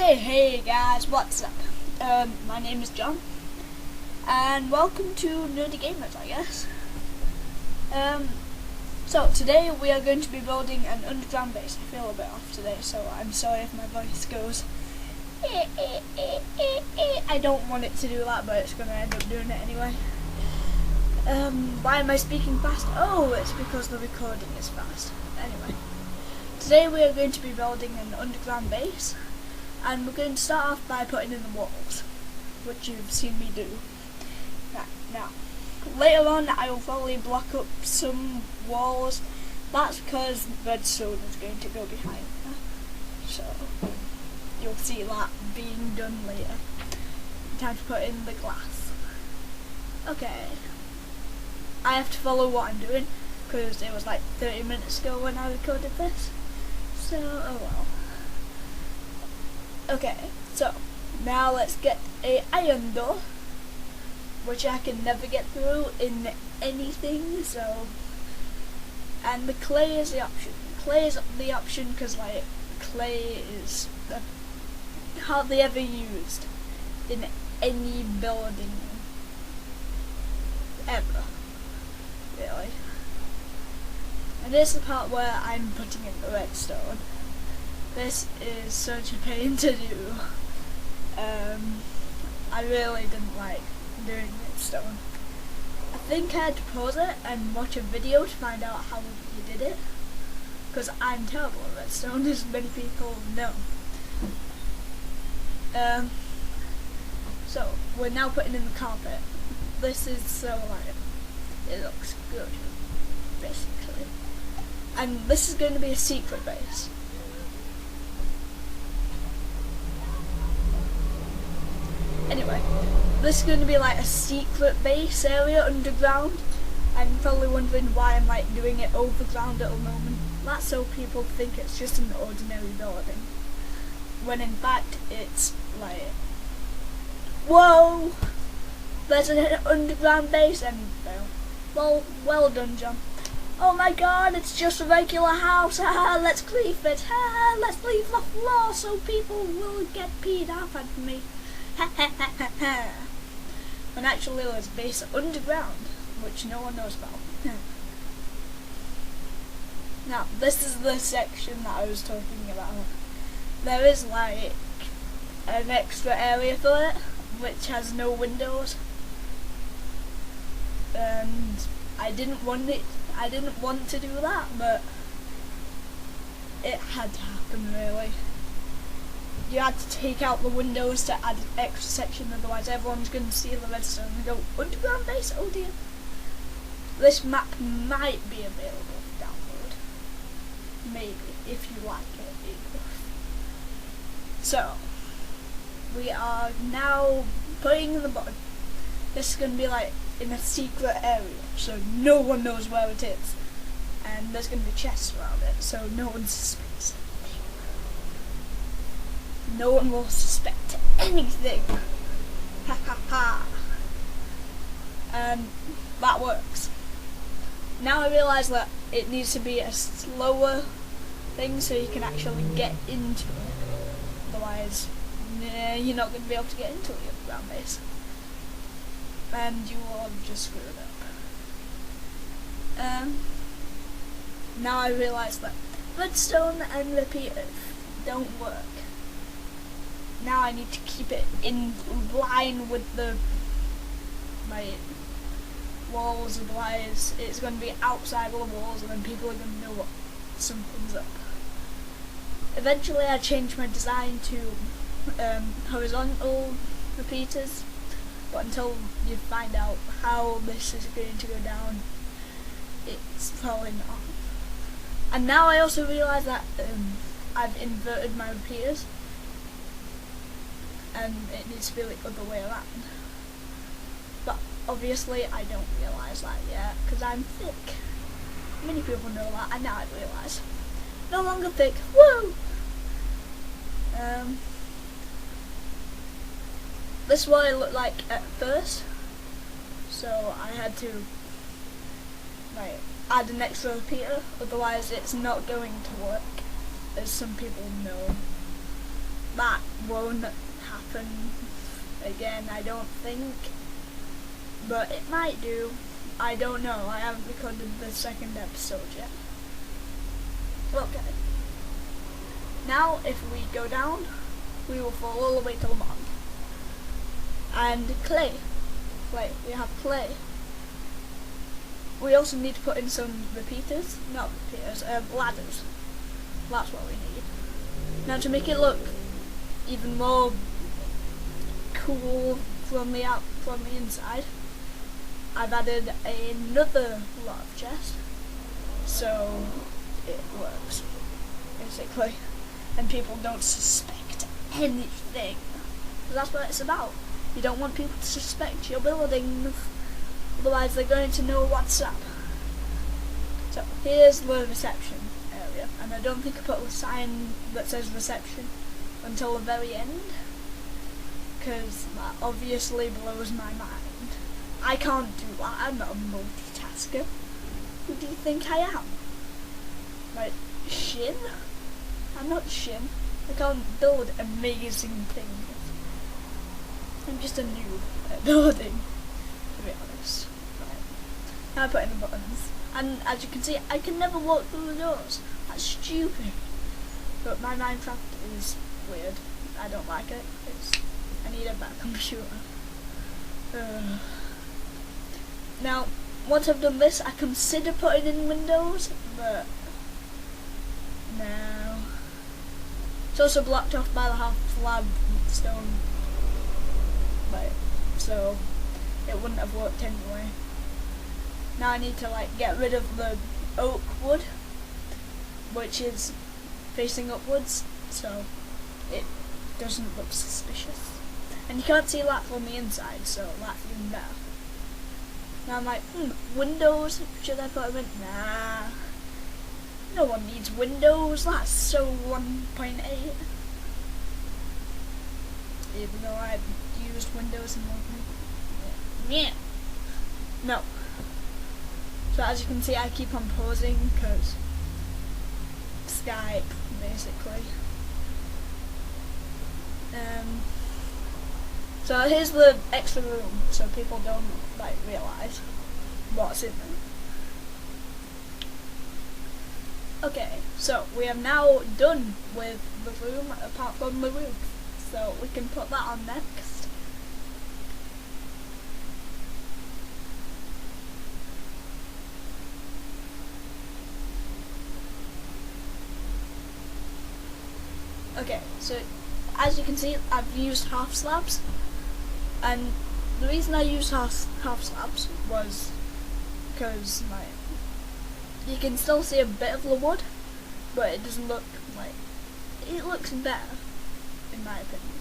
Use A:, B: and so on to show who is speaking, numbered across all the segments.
A: Hey guys, what's up? My name is John, and welcome to Nerdy Gamers, I guess. So today we are going to be building an underground base. I feel a bit off today, so I'm sorry if my voice goes I don't want it to do that, but it's going to end up doing it anyway. Why am I speaking fast? Oh, it's because the recording is fast. Anyway, today we are going to be building an underground base, and we're going to start off by putting in the walls, which you've seen me do. Now, later on I will probably block up some walls. That's because redstone is going to go behind there, so you'll see that being done later. Time to put in the glass. Okay, I have to follow what I'm doing because it was like 30 minutes ago when I recorded this, so oh well. Okay, so now let's get a iron door, which I can never get through in anything, so, and the clay is the option. Clay is the option because like clay is hardly ever used in any building ever, really. And this is the part where I'm putting in the redstone. This is such a pain to do. I really didn't like doing redstone. I think I had to pause it and watch a video to find out how you did it, because I'm terrible at redstone, as many people know. So we're now putting in the carpet. This is so like, it looks good, basically. And this is going to be a secret base. Anyway, this is going to be like a secret base area underground. I'm probably wondering why I'm like doing it overground at the moment. That's so people think it's just an ordinary building, when in fact it's like, whoa, there's an underground base, and well done, John. Oh my god, it's just a regular house. Let's cleave it. Let's leave the floor so people will get peed off at me. When actually there's a base underground, which no one knows about. Now, this is the section that I was talking about. There is like an extra area for it, which has no windows. And I didn't want to do that, but it had to happen, really. You had to take out the windows to add an extra section, otherwise everyone's going to see the redstone and go, underground base, oh dear. This map might be available for download. Maybe, if you like it enough. So, we are now putting in the bottom. This is going to be like in a secret area, so no one knows where it is. And there's going to be chests around it, so no one suspects. No one will suspect anything. Ha ha ha. And that works. Now I realise that it needs to be a slower thing so you can actually get into it. Otherwise, you're not going to be able to get into the underground base. And you will have just screwed up. Now I realise that redstone and repeaters don't work. Now I need to keep it in line with the walls, otherwise it's going to be outside of the walls and then people are going to know what something's up. Eventually I changed my design to horizontal repeaters, but until you find out how this is going to go down, it's probably not. And now I also realise that I've inverted my repeaters, and it needs to be the other way around. But obviously I don't realise that yet, because I'm thick. Many people know that, and now I realise. No longer thick, woo! This is what it looked like at first, so I had to like add an extra repeater, otherwise it's not going to work, as some people know. that won't happen again, I don't think, but it might do. I don't know, I haven't recorded the second episode yet. Okay. Now, if we go down, we will fall all the way to the bottom. And clay. Wait, we have clay. We also need to put in some repeaters. Not repeaters, ladders. That's what we need. Now, to make it look even more cool from the inside, I've added another lot of chest, so it works, basically, and people don't suspect anything. That's what it's about. You don't want people to suspect your building, otherwise they're going to know what's up. So here's the reception area, and I don't think I put a sign that says reception until the very end, because that obviously blows my mind. I can't do that, I'm not a multitasker. Who do you think I am? Like, Shin? I'm not Shin. I can't build amazing things. I'm just a noob at building, to be honest. Right. Now I put in the buttons. And as you can see, I can never walk through the doors. That's stupid. But my Minecraft is weird. I don't like it. I need a better computer. Now, once I've done this, I consider putting in windows, but no. It's also blocked off by the half slab stone, right, so it wouldn't have worked anyway. Now I need to like get rid of the oak wood, which is facing upwards, so it doesn't look suspicious. And you can't see that from the inside, so that's even better. Now I'm like, windows, should I put them in? Nah. No one needs windows, that's so 1.8. Even though I've used windows in 1.8. Yeah. No. So as you can see, I keep on pausing because Skype, basically. So here's the extra room, so people don't like realise what's in there. Okay, so we are now done with the room apart from the roof, so we can put that on next. Okay, so as you can see, I've used half slabs, and the reason I used half slabs was because you can still see a bit of the wood, but it doesn't look like, it looks better, in my opinion.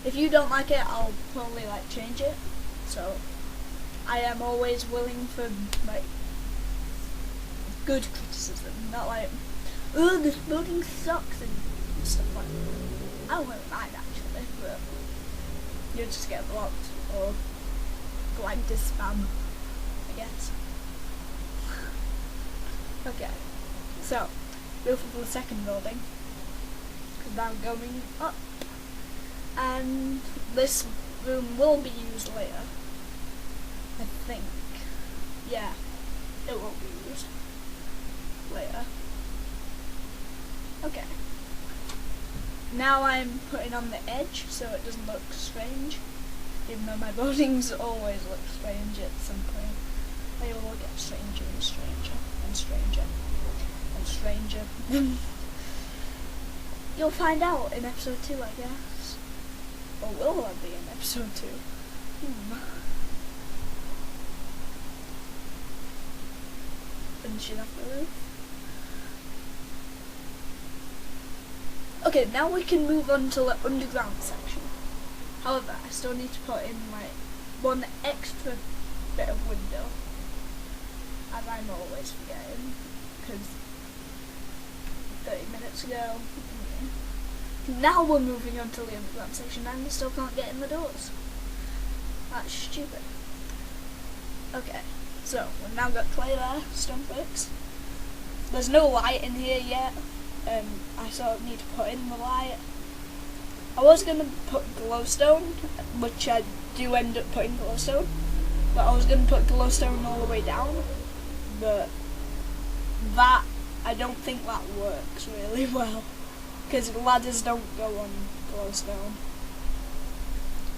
A: If you don't like it, I'll probably like change it, so I am always willing for like good criticism, not like, oh, this building sucks and stuff like that. I don't really mind actually, but you'll just get blocked or blanked as spam, I guess. Okay, so roof of the second building is now going up, and this room will be used later, I think. Yeah, it will be used later. Okay. Now I'm putting on the edge so it doesn't look strange, even though my buildings always look strange at some point. They will get stranger and stranger and stranger and stranger. You'll find out in episode 2, I guess. Or will there be in episode 2? Finishing off the roof. Okay, now we can move on to the underground section. However, I still need to put in like one extra bit of window, as I'm always forgetting, because 30 minutes ago. Now we're moving on to the underground section and we still can't get in the doors. That's stupid. Okay, so we've now got clay there, stone bricks. There's no light in here yet. I sort of need to put in the light. I was going to put glowstone, which I do end up putting glowstone, but I was going to put glowstone all the way down, but that, I don't think that works really well, because ladders don't go on glowstone.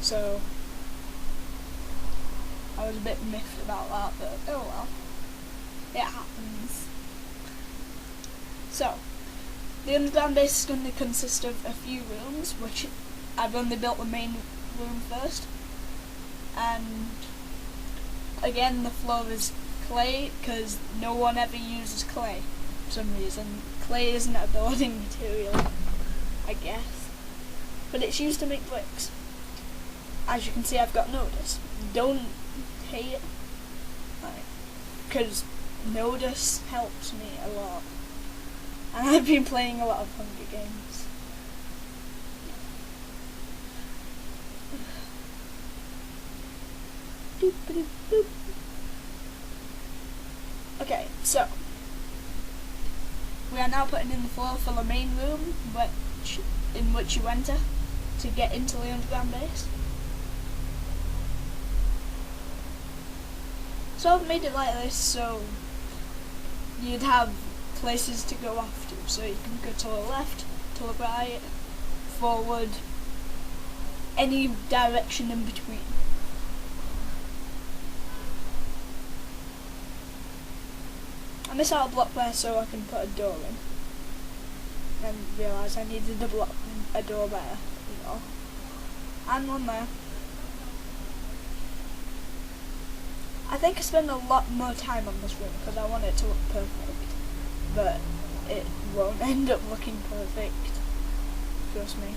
A: So I was a bit miffed about that, but oh well, it happens. So the underground base is going to consist of a few rooms, which I've only built the main room first, and again the floor is clay because no one ever uses clay for some reason. Clay isn't a building material, I guess, but it's used to make bricks. As you can see, I've got Nodus. Don't hate it, because Nodus helps me a lot, and I've been playing a lot of Hunger Games. Okay, so we are now putting in the floor for the main room, in which you enter to get into the underground base. So I've made it like this so you'd have places to go off to, so you can go to the left, to the right, forward, any direction in between. I missed out a block there so I can put a door in, and realise I needed a door there, you know, and one there. I think I spend a lot more time on this room because I want it to look perfect, but it won't end up looking perfect, trust me.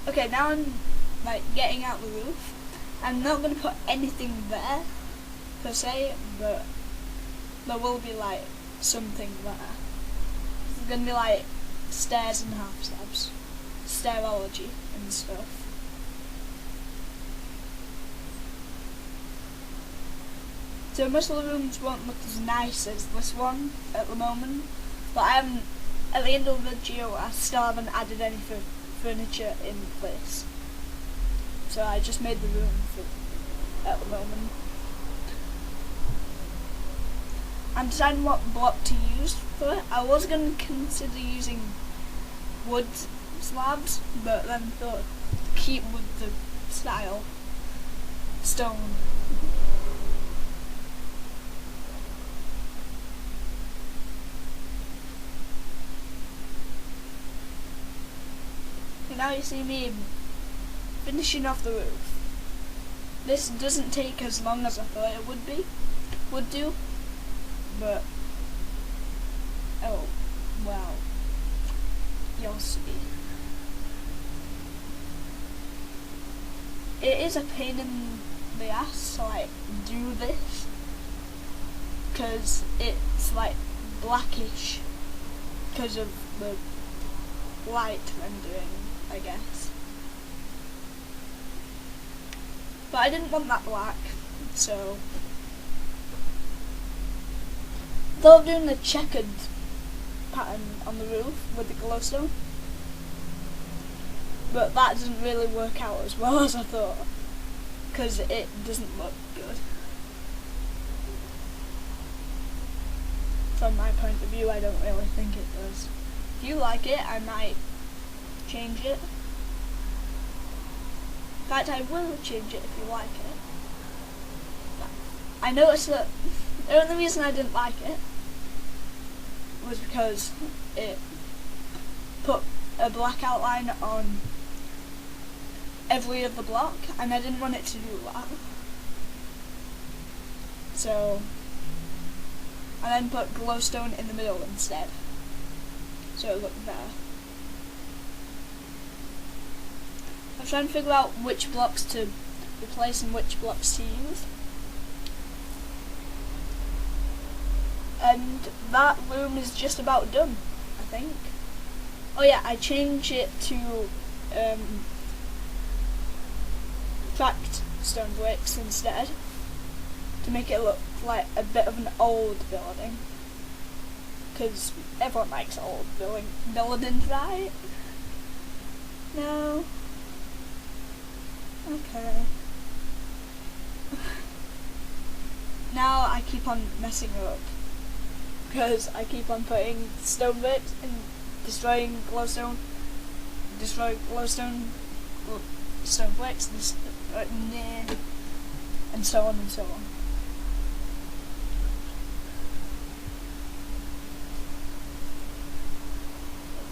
A: Okay, now I'm like getting out the roof. I'm not going to put anything there per se, but there will be like something there. There's going to be like stairs and half slabs, stairology and stuff. So most of the rooms won't look as nice as this one at the moment, but at the end of the video I still haven't added any furniture in place, so I just made the room at the moment. I'm deciding what block to use for it. I was going to consider using wood slabs, but then thought keep with the style stone. Now you see me finishing off the roof. This doesn't take as long as I thought it would do, but oh well, you'll see. It is a pain in the ass to like do this, because it's like blackish because of the light rendering, I guess. But I didn't want that black, so thought of doing a checkered pattern on the roof with the glowstone, but that doesn't really work out as well as I thought, because it doesn't look good. From my point of view, I don't really think it does. If you like it, I might change it. In fact, I will change it if you like it. I noticed that the only reason I didn't like it was because it put a black outline on every other block, and I didn't want it to do that. So and then put glowstone in the middle instead, so it looked better. I'm trying to figure out which blocks to replace and which blocks to use. And that room is just about done, I think. Oh yeah, I changed it to cracked stone bricks instead, to make it look like a bit of an old building, because everyone likes old buildings, right? No? Okay. Now I keep on messing up, because I keep on putting stone bricks and destroying glowstone, stone bricks, and so on and so on.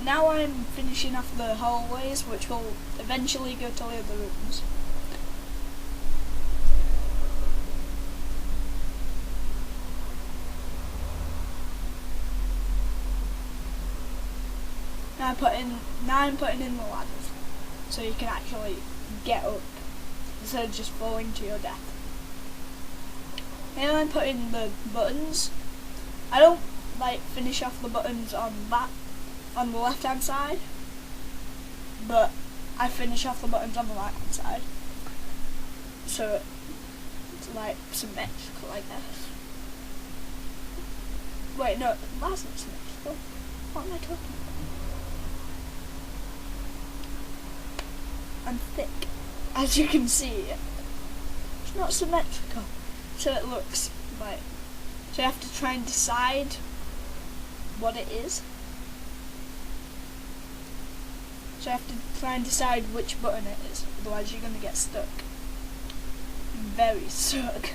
A: Now I'm finishing off the hallways, which will eventually go to the other rooms. Now I'm putting in the ladders, so you can actually get up instead of just falling to your death. Now I'm putting the buttons. I don't like finish off the buttons on the left hand side, but I finish off the buttons on the right hand side, so it's like symmetrical, I guess. Wait, no, that's not symmetrical. What am I talking about? I'm thick, as you can see. It's not symmetrical, so it looks like, so you have to try and decide what it is. So you have to try and decide which button it is, otherwise you're going to get stuck. Very stuck.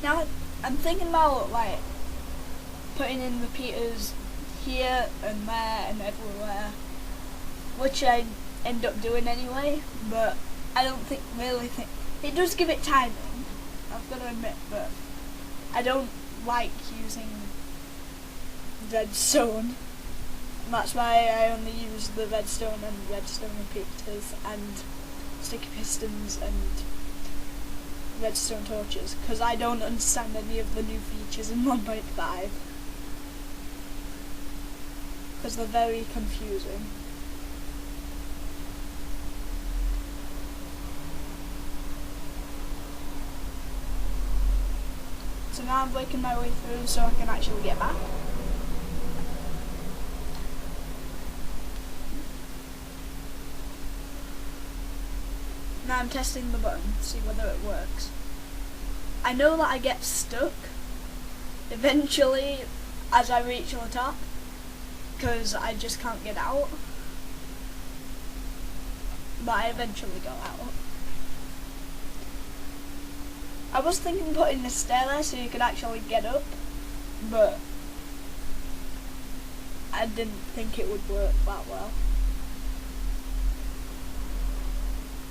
A: Now I'm thinking about like putting in repeaters here and there and everywhere, which I end up doing anyway, but I don't really think it does give it timing, I've got to admit, but I don't like using redstone. That's why I only use the redstone and redstone repeaters and sticky pistons and redstone torches, because I don't understand any of the new features in 1.5, because they're very confusing. So now I'm breaking my way through so I can actually get back. Now I'm testing the button to see whether it works. I know that I get stuck eventually as I reach the top, because I just can't get out. But I eventually go out. I was thinking of putting a stair there so you could actually get up, but I didn't think it would work that well.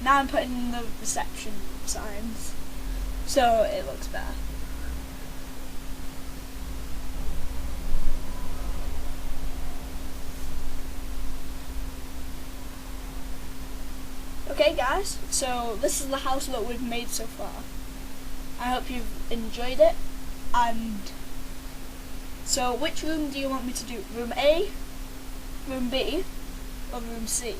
A: Now I'm putting in the reception signs, so it looks better. Okay guys, so this is the house that we've made so far. I hope you've enjoyed it, and so which room do you want me to do? Room A, room B, or room C?